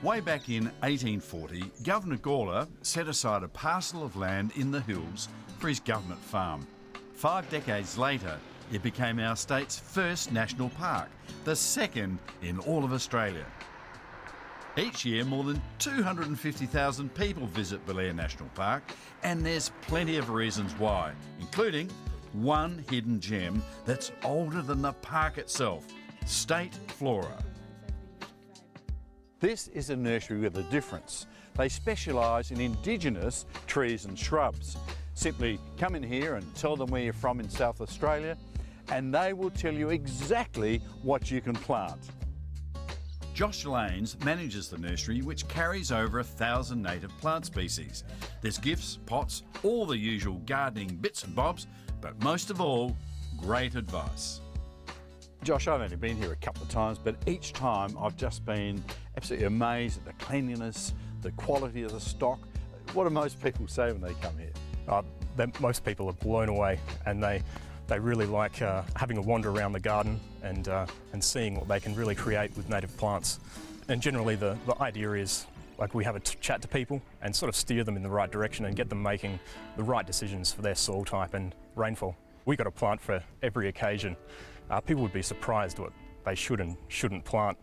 Way back in 1840, Governor Gawler set aside a parcel of land in the hills for his government farm. 5 decades later, it became our state's first national park, the second in all of Australia. Each year, more than 250,000 people visit Belair National Park, and there's plenty of reasons why, including one hidden gem that's older than the park itself, State Flora. This is a nursery with a difference. They specialise in Indigenous trees and shrubs. Simply come in here and tell them where you're from in South Australia, and they will tell you exactly what you can plant. Josh Lanes manages the nursery, which carries over 1,000 native plant species. There's gifts, pots, all the usual gardening bits and bobs, but most of all, great advice. Josh, I've only been here a couple of times, but each time I've just been absolutely amazed at the cleanliness, the quality of the stock. What do most people say when they come here? Most people are blown away, and they really like having a wander around the garden and seeing what they can really create with native plants. And generally the idea is, like, we have a chat to people and sort of steer them in the right direction and get them making the right decisions for their soil type and rainfall. We got a plant for every occasion. People would be surprised what they should and shouldn't plant.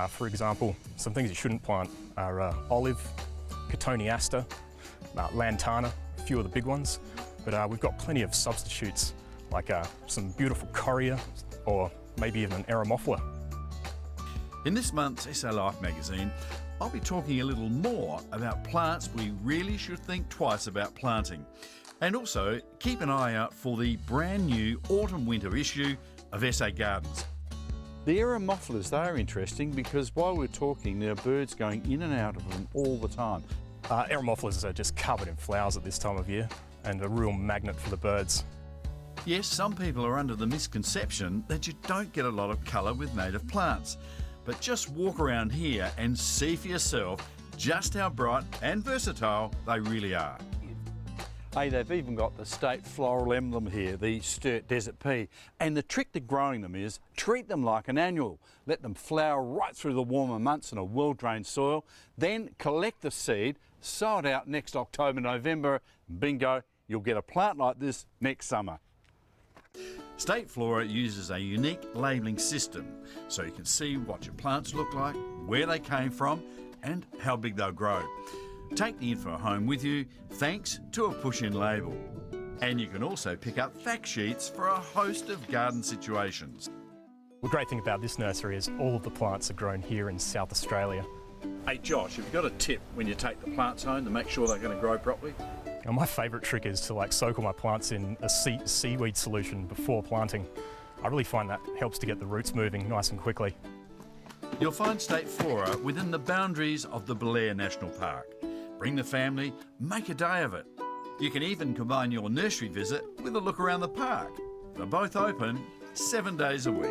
For example, some things you shouldn't plant are olive, cotoneaster, lantana, a few of the big ones. But we've got plenty of substitutes, like some beautiful coria or maybe even an aromophila. In this month's SA Life magazine, I'll be talking a little more about plants we really should think twice about planting. And also keep an eye out for the brand new autumn-winter issue of SA Gardens. The aromophilas, they're interesting because while we're talking, there are birds going in and out of them all the time. Aromophilas are just covered in flowers at this time of year and a real magnet for the birds. Yes, some people are under the misconception that you don't get a lot of colour with native plants. But just walk around here and see for yourself just how bright and versatile they really are. Hey, they've even got the state floral emblem here, the Sturt Desert Pea. And the trick to growing them is treat them like an annual. Let them flower right through the warmer months in a well-drained soil. Then collect the seed, sow it out next October, November. Bingo, you'll get a plant like this next summer. State Flora uses a unique labelling system so you can see what your plants look like, where they came from and how big they'll grow. Take the info home with you thanks to a push-in label. And you can also pick up fact sheets for a host of garden situations. The great thing about this nursery is all of the plants are grown here in South Australia. Hey Josh, have you got a tip when you take the plants home to make sure they're going to grow properly? Now, my favourite trick is to soak all my plants in a seaweed solution before planting. I really find that helps to get the roots moving nice and quickly. You'll find State Flora within the boundaries of the Belair National Park. Bring the family, make a day of it. You can even combine your nursery visit with a look around the park. They're both open 7 days a week.